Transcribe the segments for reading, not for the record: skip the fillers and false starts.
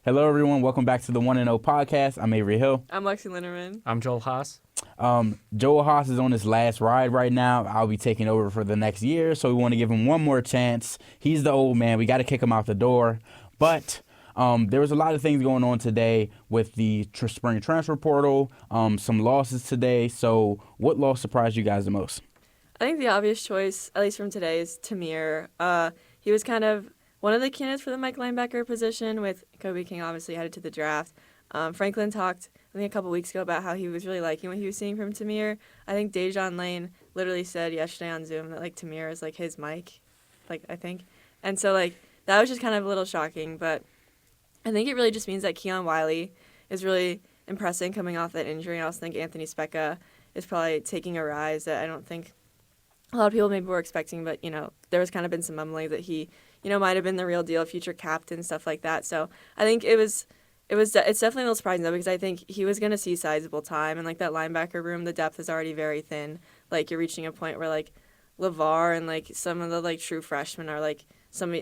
Hello, everyone. Welcome back to the 1-0 podcast. I'm Avery Hill. I'm Lexi Linderman. I'm Joel Haas. Joel Haas is on his last ride right now. I'll be taking over for the next year, so we want to give him one more chance. He's the old man. We got to kick him out the door. But there was a lot of things going on today with the spring transfer portal, some losses today. So what loss surprised you guys the most? I think the obvious choice, at least from today, is Tamir. He was kind of one of the candidates for the Mike linebacker position, with Kobe King obviously headed to the draft. Franklin talked, I think, a couple weeks ago about how he was really liking what he was seeing from Tamir. I think Dejon Lane literally said yesterday on Zoom that, Tamir is, his Mike, I think. And so, that was just kind of a little shocking. But I think it really just means that Keon Wiley is really impressing coming off that injury. And I also think Anthony Specca is probably taking a rise that I don't think a lot of people maybe were expecting. But, there was kind of been some mumbling that he might have been the real deal, future captain, stuff like that. So I think it's definitely a little surprising, though, because I think he was going to see sizable time. And, that linebacker room, the depth is already very thin. You're reaching a point where, LeVar and, some of the, true freshmen are, some,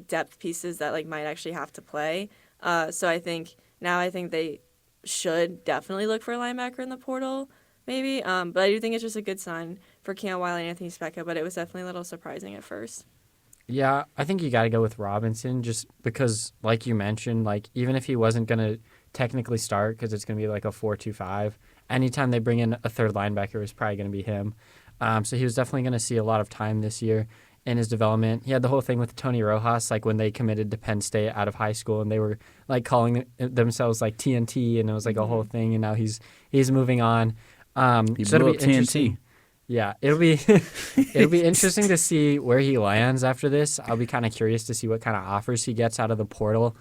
depth pieces that, might actually have to play. So I think they should definitely look for a linebacker in the portal, maybe. But I do think it's just a good sign for Keon Wiley and Anthony Specca, but it was definitely a little surprising at first. Yeah, I think you got to go with Robinson just because, like you mentioned, even if he wasn't going to technically start because it's going to be a 4-2-5, anytime they bring in a third linebacker, it's probably going to be him. So he was definitely going to see a lot of time this year in his development. He had the whole thing with Tony Rojas, when they committed to Penn State out of high school, and they were calling themselves TNT, and it was a whole thing. And now he's moving on. He blew up TNT. Yeah, it'll be interesting to see where he lands after this. I'll be kind of curious to see what kind of offers he gets out of the portal.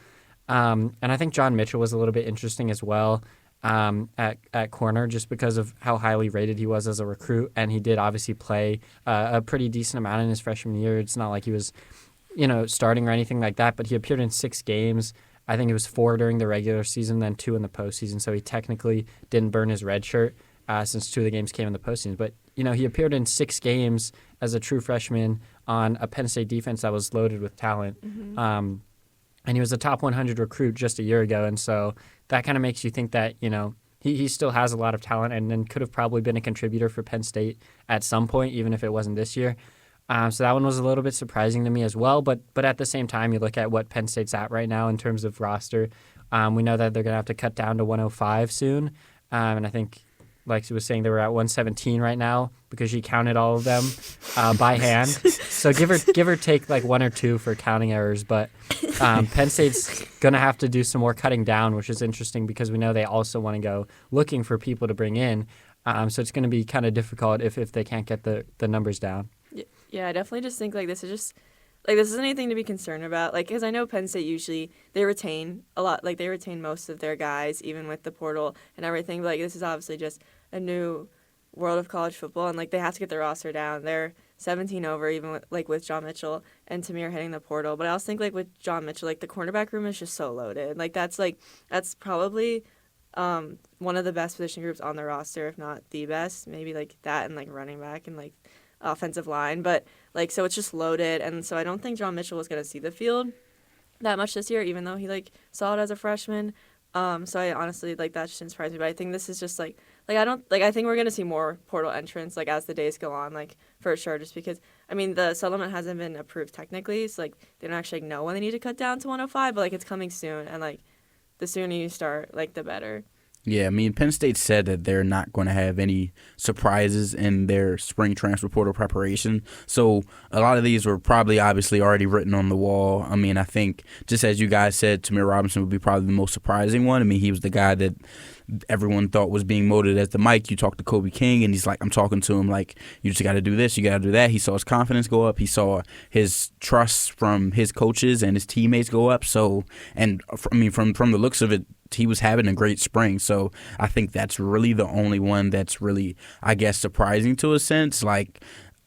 And I think John Mitchell was a little bit interesting as well at corner, just because of how highly rated he was as a recruit, and he did obviously play a pretty decent amount in his freshman year. It's not like he was, starting or anything like that, but he appeared in 6 games. I think it was 4 during the regular season, then 2 in the postseason. So he technically didn't burn his red shirt since 2 of the games came in the postseason. But he appeared in 6 games as a true freshman on a Penn State defense that was loaded with talent. Mm-hmm. And he was a top 100 recruit just a year ago. And so that kind of makes you think that, he still has a lot of talent and then could have probably been a contributor for Penn State at some point, even if it wasn't this year. So that one was a little bit surprising to me as well. But at the same time, you look at what Penn State's at right now in terms of roster. We know that they're going to have to cut down to 105 soon. And I think, like she was saying, they were at 117 right now because she counted all of them by hand. So give or take 1 or 2 for counting errors. But Penn State's going to have to do some more cutting down, which is interesting because we know they also want to go looking for people to bring in. So it's going to be kind of difficult if they can't get the numbers down. Yeah, I definitely just think this is just this isn't anything to be concerned about. Because I know Penn State usually they retain a lot. They retain most of their guys, even with the portal and everything. But this is obviously just a new world of college football, and they have to get their roster down. They're 17 over, even with John Mitchell and Tamir hitting the portal. But I also think with John Mitchell, the cornerback room is just so loaded. That's probably one of the best position groups on the roster, if not the best. Maybe that and running back and offensive line. But so it's just loaded, and so I don't think John Mitchell was going to see the field that much this year, even though he saw it as a freshman. So I honestly that just didn't surprise me. But I think this is just I think we're gonna see more portal entrants as the days go on, for sure. Just because the settlement hasn't been approved technically, so they don't actually know when they need to cut down to 105. But it's coming soon, and the sooner you start, the better. Yeah, Penn State said that they're not going to have any surprises in their spring transfer portal preparation. So a lot of these were probably obviously already written on the wall. I think, just as you guys said, Tamir Robinson would be probably the most surprising one. He was the guy that everyone thought was being molded as the Mike. You talk to Kobe King, and he's I'm talking to him you just got to do this, you got to do that. He saw his confidence go up. He saw his trust from his coaches and his teammates go up. So, and from the looks of it, he was having a great spring. So I think that's really the only one that's really, I guess, surprising to a sense.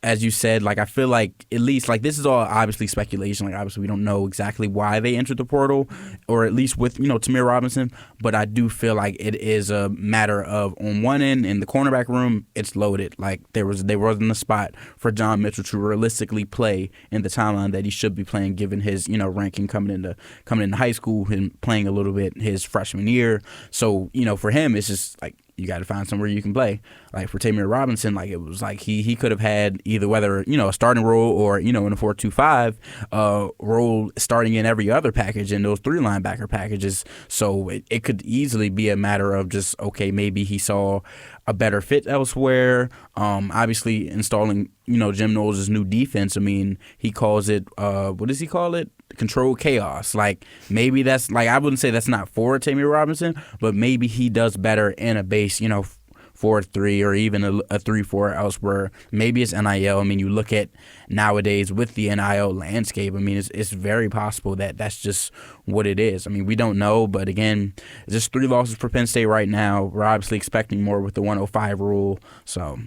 as you said, like I feel like at least like this is all obviously speculation. Like obviously we don't know exactly why they entered the portal, or at least with Tamir Robinson. But I do feel like it is a matter of on one end in the cornerback room, it's loaded. Like there wasn't a spot for John Mitchell to realistically play in the timeline that he should be playing, given his ranking coming into high school and playing a little bit his freshman year. So for him, it's just like you got to find somewhere you can play. Like for Tamir Robinson, like it was like he could have had either whether a starting role or in a 4-2-5 role starting in every other package in those 3 linebacker packages. So it could easily be a matter of just okay, maybe he saw a better fit elsewhere. Obviously installing Jim Knowles' new defense. I mean, he calls it what does he call it? Controlled chaos. Like maybe that's like I wouldn't say that's not for Tamir Robinson, but maybe he does better in a base 4-3 or even a 3-4 elsewhere. Maybe it's NIL. I mean, you look at nowadays with the NIL landscape. I mean, it's very possible that that's just what it is. I mean, we don't know, but again, it's just 3 losses for Penn State right now. We're obviously expecting more with the 105 rule. So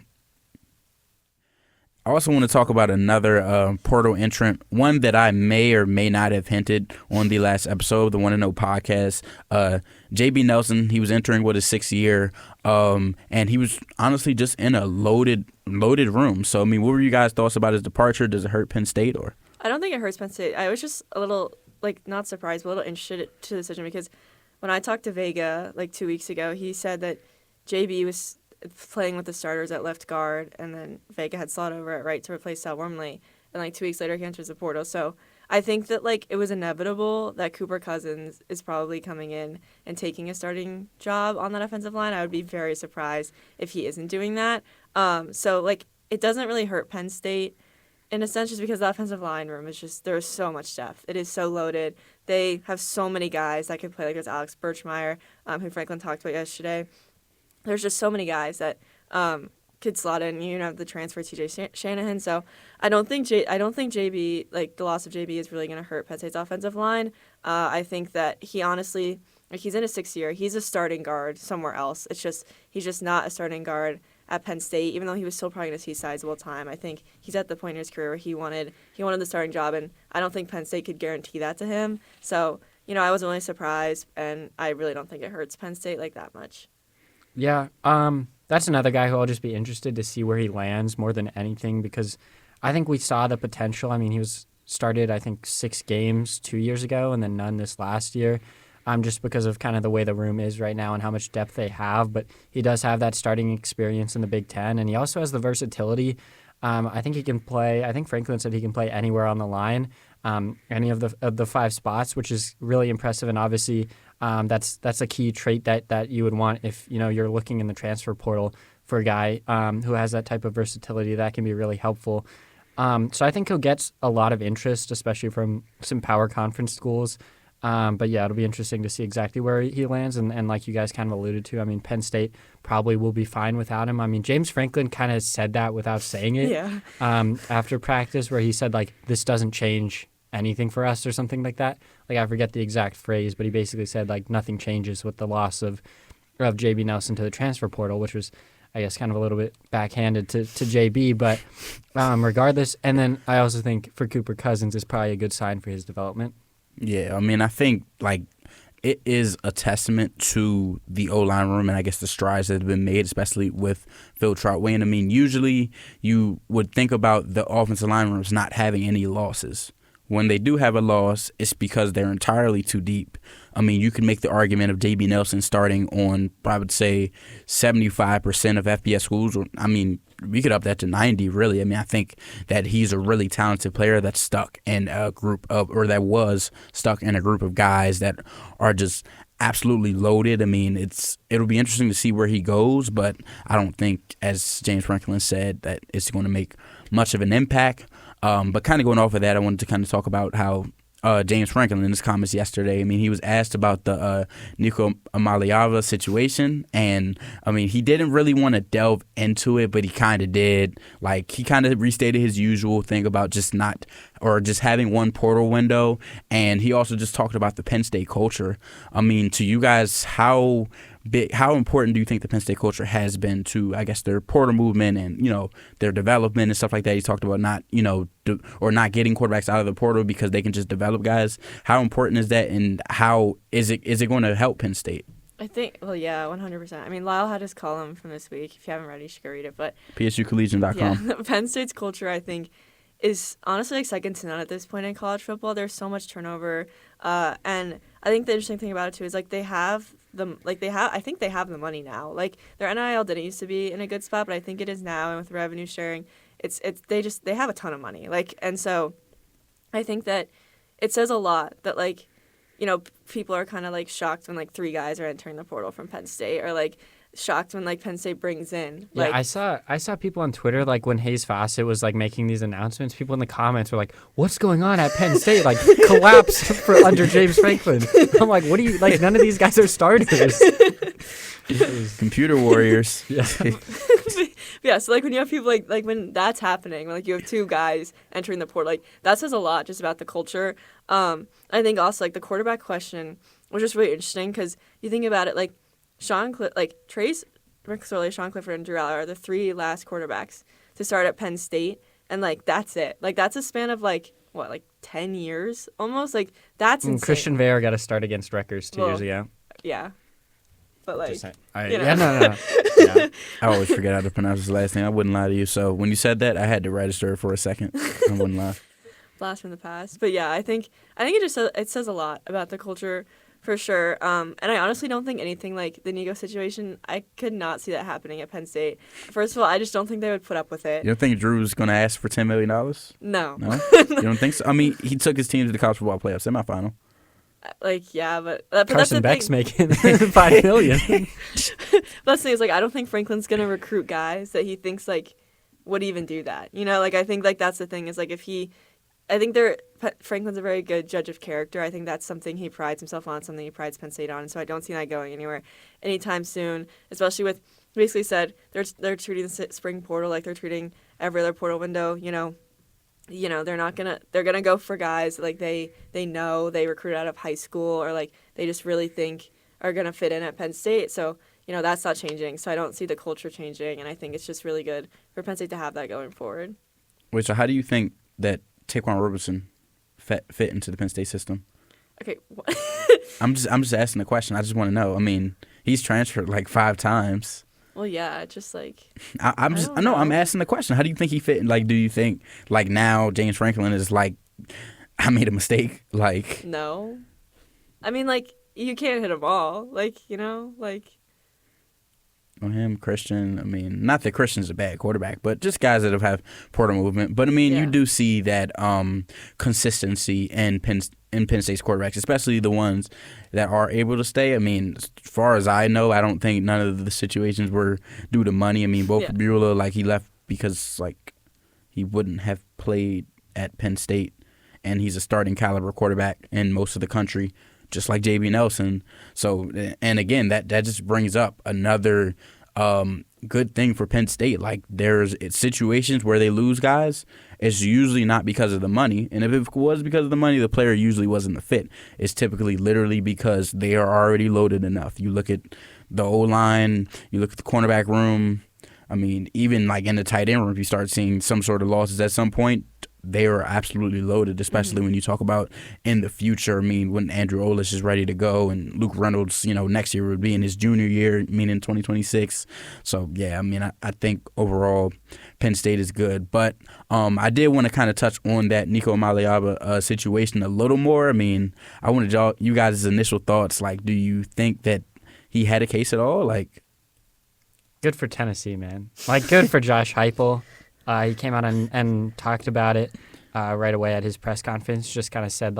I also want to talk about another portal entrant, one that I may or may not have hinted on the last episode, the 1-0 podcast. J.B. Nelson, he was entering with his 6th year, and he was honestly just in a loaded room. So, I mean, what were you guys' thoughts about his departure? Does it hurt Penn State? Or I don't think it hurts Penn State. I was just a little, not surprised, but a little interested to the decision because when I talked to Vega 2 weeks ago, he said that J.B. was playing with the starters at left guard, and then Vega had slot over at right to replace Sal Wormley, and 2 weeks later he enters the portal. So I think that it was inevitable that Cooper Cousins is probably coming in and taking a starting job on that offensive line. I would be very surprised if he isn't doing that. So it doesn't really hurt Penn State in a sense just because the offensive line room is just there's so much depth. It is so loaded. They have so many guys that can play. There's Alex Birchmeier, who Franklin talked about yesterday. There's just so many guys that could slot in. You have the transfer TJ Shanahan. So I don't think JB the loss of JB is really going to hurt Penn State's offensive line. I think that he honestly he's in his 6th year. He's a starting guard somewhere else. It's just he's just not a starting guard at Penn State, even though he was still probably going to see sizable time. I think he's at the point in his career where he wanted the starting job, and I don't think Penn State could guarantee that to him. So I wasn't really surprised, and I really don't think it hurts Penn State that much. Yeah, that's another guy who I'll just be interested to see where he lands more than anything because I think we saw the potential. I mean, he was started, I think, 6 games 2 years ago and then none this last year just because of kind of the way the room is right now and how much depth they have. But he does have that starting experience in the Big Ten, and he also has the versatility. I think he can play. I think Franklin said he can play anywhere on the line, any of the 5 spots, which is really impressive. And obviously, that's a key trait that you would want if you're looking in the transfer portal for a guy who has that type of versatility. That can be really helpful. So I think he'll get a lot of interest, especially from some power conference schools. But yeah, it'll be interesting to see exactly where he lands. And like you guys kind of alluded to, I mean, Penn State probably will be fine without him. I mean, James Franklin kind of said that without saying it after practice, where he said, this doesn't change anything for us or something like that. I forget the exact phrase, but he basically said, nothing changes with the loss of J.B. Nelson to the transfer portal, which was, I guess, kind of a little bit backhanded to J.B., but regardless. And then I also think for Cooper Cousins is probably a good sign for his development. Yeah, I mean, I think, it is a testament to the O-line room and I guess the strides that have been made, especially with Phil Troutwayne. I mean, usually you would think about the offensive line rooms not having any losses. When they do have a loss, it's because they're entirely too deep. I mean, you can make the argument of J.B. Nelson starting on, I would say, 75% of FBS schools. I mean, we could up that to 90, really. I mean, I think that he's a really talented player that's stuck in a group of, or that was stuck in a group of guys that are just absolutely loaded. I mean, it'll be interesting to see where he goes, but I don't think, as James Franklin said, that it's going to make much of an impact. But kind of going off of that, I wanted to kind of talk about how James Franklin in his comments yesterday, I mean, he was asked about the Nico Amaliava situation, and, I mean, he didn't really want to delve into it, but he kind of did. He kind of restated his usual thing about just not or just having one portal window. And he also just talked about the Penn State culture. I mean, to you guys, how important do you think the Penn State culture has been to, I guess, their portal movement and, their development and stuff like that? He talked about not, or not getting quarterbacks out of the portal because they can just develop guys. How important is that, and how is it going to help Penn State? I think, 100%. I mean, Lyle had his column from this week. If you haven't read it, you should go read it. But PSUcollegian.com. Yeah, Penn State's culture, I think, is honestly second to none at this point in college football. There's so much turnover, and I think the interesting thing about it too is I think they have the money now. Like, their NIL didn't used to be in a good spot, but I think it is now, and with revenue sharing, they have a ton of money. Like, and so I think that it says a lot that people are kind of shocked when 3 guys are entering the portal from Penn State, or shocked when Penn State brings in. Yeah, I saw people on Twitter when Hayes Fawcett was making these announcements. People in the comments were like, "What's going on at Penn State? Collapse for under James Franklin." I'm like, "What do you None of these guys are starters." Computer warriors. Yeah. Yeah, so when you have people when that's happening, when you have 2 guys entering the portal, that says a lot just about the culture. I think also the quarterback question was just really interesting because you think about it, Trace McSorley, Sean Clifford, and Drew Aller are the 3 last quarterbacks to start at Penn State, and that's it. That's a span of 10 years almost. That's insane. Christian Veer got to start against Rutgers 2 years ago. Yeah. But No. Yeah. I always forget how to pronounce his last name. I wouldn't lie to you. So when you said that, I had to register it for a second. I wouldn't lie. Blast from the past. But yeah, I think it says a lot about the culture for sure. And I honestly don't think anything like the Nigo situation, I could not see that happening at Penn State. First of all, I just don't think they would put up with it. You don't think Drew's going to ask for $10 million? No. No? You don't think so? I mean, he took his team to the college football playoff semifinal. Yeah, but Carson Beck's making $5 million. That's the thing is I don't think Franklin's gonna recruit guys that he thinks would even do that. I think that's the thing is Franklin's a very good judge of character. I think that's something he prides himself on, something he prides Penn State on, and so I don't see that going anywhere anytime soon. Especially with basically said they're treating the spring portal like they're treating every other portal window. They're gonna go for guys they know they recruit out of high school or they just really think are gonna fit in at Penn State. So that's not changing. So I don't see the culture changing, and I think it's just really good for Penn State to have that going forward. Wait, so how do you think that Taquan Roberson fit into the Penn State system? Okay, I'm just asking the question. I just want to know. I mean, he's transferred 5 times. Well, yeah, just I'm asking the question. How do you think he fit? Do you think now James Franklin is I made a mistake? No, I mean you can't hit them all. On him, Christian. I mean, not that Christian's a bad quarterback, but just guys that have portal movement. But I mean, You do see that consistency in Penn State's quarterbacks, especially the ones that are able to stay. I mean, as far as I know, I don't think none of the situations were due to money. I mean, Bo Bueller, he left because he wouldn't have played at Penn State, and he's a starting caliber quarterback in most of the country, just like J.B. Nelson. So, and again, that just brings up another good thing for Penn State. There's situations where they lose guys. It's usually not because of the money. And if it was because of the money, the player usually wasn't a fit. It's typically literally because they are already loaded enough. You look at the O-line, you look at the cornerback room. I mean, even in the tight end room, if you start seeing some sort of losses at some point, they are absolutely loaded, especially when you talk about in the future. I mean, when Andrew Olish is ready to go and Luke Reynolds, next year would be in his junior year, meaning 2026. So, yeah, I mean, I think overall Penn State is good. But I did want to kind of touch on that Nico Maliaba situation a little more. I mean, I wanted you guys' initial thoughts. Do you think that he had a case at all? Good for Tennessee, man. Good for Josh Heupel. He came out and talked about it right away at his press conference. Just kind of said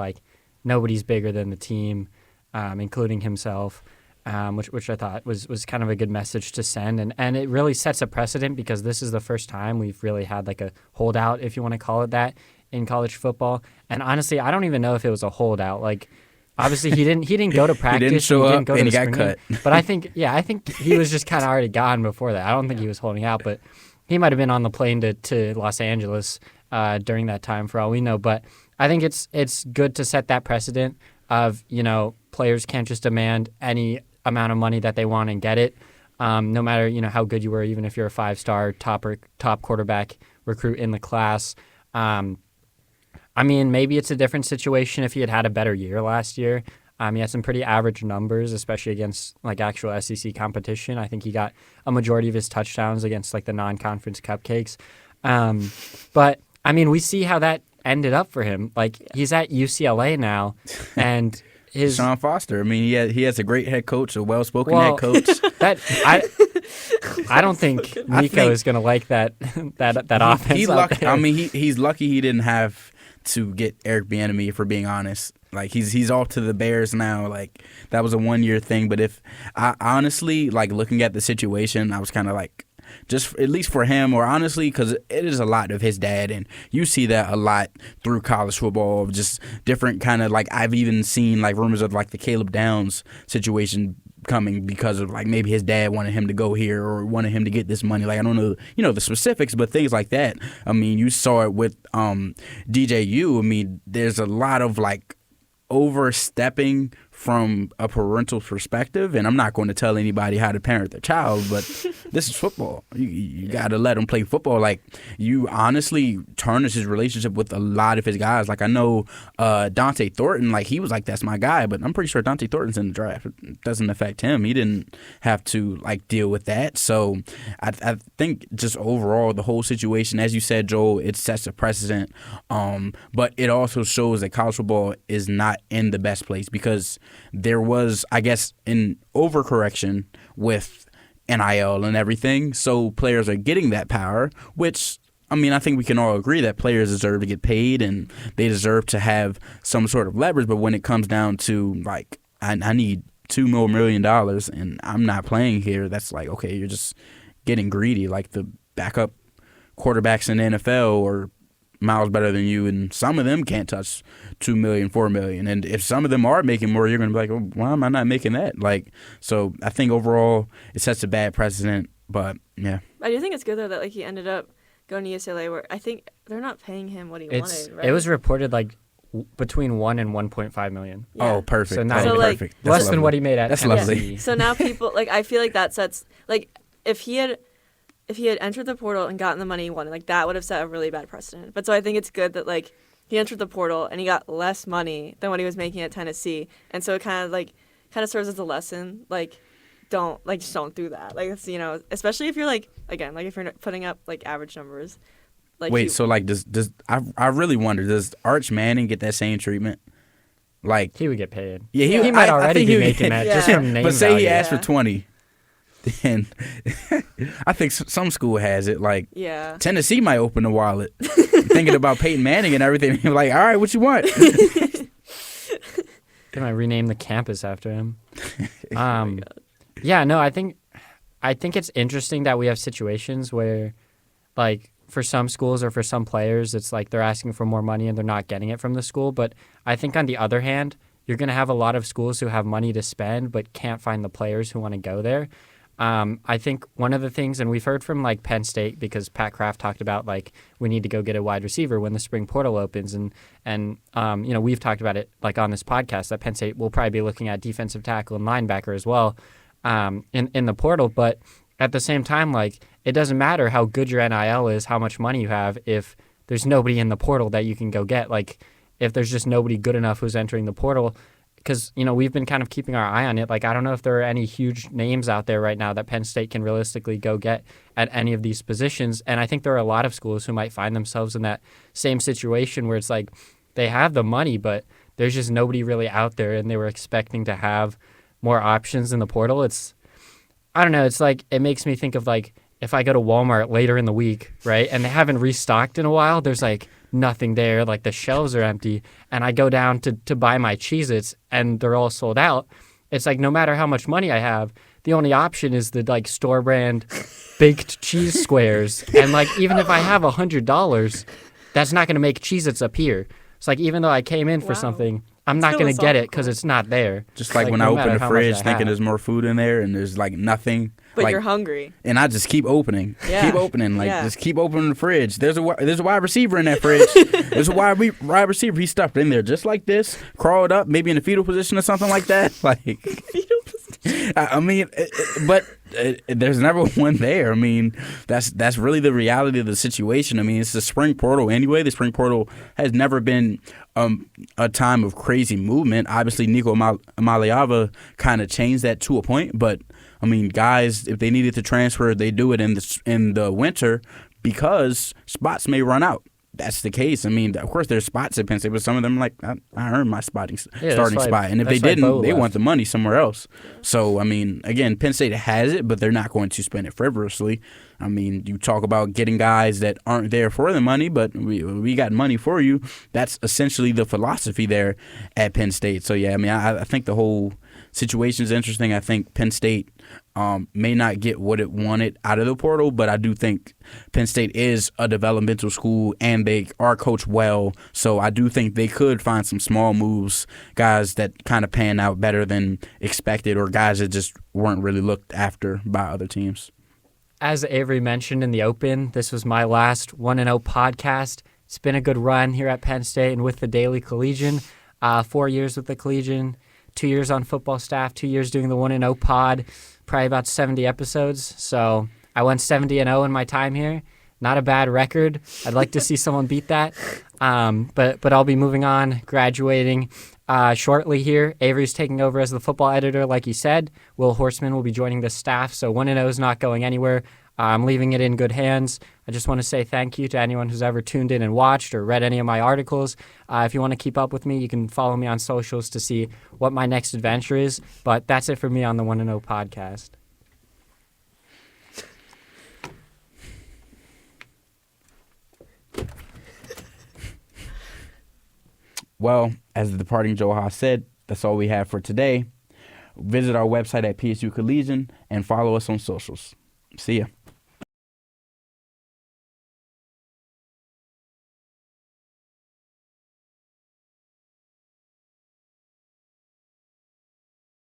nobody's bigger than the team, including himself, which I thought was kind of a good message to send. And it really sets a precedent because this is the first time we've really had a holdout, if you want to call it that, in college football. And honestly, I don't even know if it was a holdout. Obviously, he didn't go to practice. He didn't show up go to and he the got cut. But I think he was just kind of already gone before that. I don't think he was holding out, but he might have been on the plane to Los Angeles during that time for all we know. But I think it's good to set that precedent of, players can't just demand any amount of money that they want and get it, no matter, how good you were, even if you're a 5-star top quarterback recruit in the class. Maybe it's a different situation if he had a better year last year. He had some pretty average numbers, especially against like actual SEC competition. I think he got a majority of his touchdowns against like the non-conference cupcakes. But we see how that ended up for him. Like he's at UCLA now, and Sean Foster. He has a great head coach, a well-spoken head coach. I don't think Nico is going to like that offense. He's lucky he didn't have to get Eric Bieniemy, for being honest. Like he's off to the Bears now. Like that was a 1-year thing. But if I honestly, like, looking at the situation, I was kind of like, just at least for him, or honestly, because it is a lot of his dad, and you see that a lot through college football, of just different kind of, like, I've even seen like rumors of like the Caleb Downs situation coming because of like maybe his dad wanted him to go here or wanted him to get this money. Like I don't know, the specifics, but things like that. You saw it with DJU. There's a lot of like overstepping from a parental perspective, and I'm not going to tell anybody how to parent their child, but this is football. You got to let them play football. Like, you honestly tarnish his relationship with a lot of his guys. Like, I know Dante Thornton, like, he was like, that's my guy, but I'm pretty sure Dante Thornton's in the draft. It doesn't affect him. He didn't have to, like, deal with that. So I think just overall, the whole situation, as you said, Joel, it sets a precedent, but it also shows that college football is not in the best place, because there was, I guess, an overcorrection with NIL and everything. So players are getting that power, which, I think we can all agree that players deserve to get paid and they deserve to have some sort of leverage. But when it comes down to, like, I need $2 million and I'm not playing here, that's like, okay, you're just getting greedy. Like the backup quarterbacks in the NFL are miles better than you, and some of them can't touch $2 million, $4 million. And if some of them are making more, you're going to be like, oh, why am I not making that? Like, so I think overall it sets a bad precedent, but yeah. I do think it's good, though, that like he ended up going to UCLA, where I think they're not paying him what he wanted, right? It was reported like between 1 and 1.5 million. Yeah. Oh, perfect. So, perfect. Less lovely. Than what he made at That's Tennessee. lovely. So now people, like, I feel like that sets, like, if he had entered the portal and gotten the money he wanted, like, that would have set a really bad precedent. But so I think it's good that, like, he entered the portal and he got less money than what he was making at Tennessee. And so it kind of serves as a lesson, like, just don't do that. Like, it's, especially if you're, like, again, like, if you're putting up, like, average numbers. Like, wait, so, like, does I really wonder, does Arch Manning get that same treatment? Like, he would get paid. Yeah, he might already be making that just from name But say value. he asked for 20. Then I think some school has it. Like, Tennessee might open the wallet, thinking about Peyton Manning and everything. Like, all right, what you want? They might rename the campus after him. Yeah, no, I think it's interesting that we have situations where, like, for some schools or for some players, it's like they're asking for more money and they're not getting it from the school. But I think on the other hand, you're going to have a lot of schools who have money to spend but can't find the players who want to go there. I think one of the things, and we've heard from like Penn State, because Pat Kraft talked about like we need to go get a wide receiver when the spring portal opens, and we've talked about it like on this podcast that Penn State will probably be looking at defensive tackle and linebacker as well in the portal. But at the same time, like, it doesn't matter how good your NIL is, how much money you have, if there's nobody in the portal that you can go get. Like, if there's just nobody good enough who's entering the portal. Because, we've been kind of keeping our eye on it. Like, I don't know if there are any huge names out there right now that Penn State can realistically go get at any of these positions. And I think there are a lot of schools who might find themselves in that same situation where it's like they have the money, but there's just nobody really out there, and they were expecting to have more options in the portal. I don't know. It's like, it makes me think of, like, if I go to Walmart later in the week, right, and they haven't restocked in a while, there's, like, nothing there, like the shelves are empty, and I go down to buy my Cheez-Its and they're all sold out. It's like, no matter how much money I have, the only option is the like store brand baked cheese squares, and like even if I have $100, that's not going to make Cheez-Its appear. It's like, even though I came in for something, I'm not Still going a to get it soft because goal. it's not there. Just like when no I matter open the how much fridge I thinking have. there's more food in there and there's like nothing. But like, you're hungry. and I just keep opening. Yeah. Keep opening. Like, Yeah. just keep opening the fridge. There's a wide receiver in that fridge. There's a wide receiver. He's stuffed in there just like this, crawled up, maybe in a fetal position or something like that. Like, Fetal position. I mean, but there's never one there. I mean, that's really the reality of the situation. I mean, it's the spring portal anyway. The spring portal has never been a time of crazy movement. Obviously, Nico Amaliava kind of changed that to a point, but I mean, guys, if they needed to transfer, they do it in the winter because spots may run out. That's the case. I mean, of course, there's spots at Penn State, but some of them are like, I earned my starting spot. And if they didn't, they want the money somewhere else. So, I mean, again, Penn State has it, but they're not going to spend it frivolously. I mean, you talk about getting guys that aren't there for the money, but we got money for you. That's essentially the philosophy there at Penn State. So, yeah, I mean, I think the whole situation is interesting. I think Penn State may not get what it wanted out of the portal, but I do think Penn State is a developmental school and they are coached well. So I do think they could find some small moves, guys that kind of pan out better than expected or guys that just weren't really looked after by other teams. As Avery mentioned in the open, this was my last 1-0 podcast. It's been a good run here at Penn State and with the Daily Collegian. 4 years with the Collegian, 2 years on football staff, 2 years doing the 1-0 pod, probably about 70 episodes. So I went 70-0 in my time here. Not a bad record. I'd like to see someone beat that. But I'll be moving on, graduating shortly here. Avery's taking over as the football editor, like he said. Will Horseman will be joining the staff, so 1-0 is not going anywhere. I'm leaving it in good hands. I just want to say thank you to anyone who's ever tuned in and watched or read any of my articles. If you want to keep up with me, you can follow me on socials to see what my next adventure is. But that's it for me on the 1-0 podcast. Well, as the departing Joe Haas said, that's all we have for today. Visit our website at PSU Collegian and follow us on socials. See ya.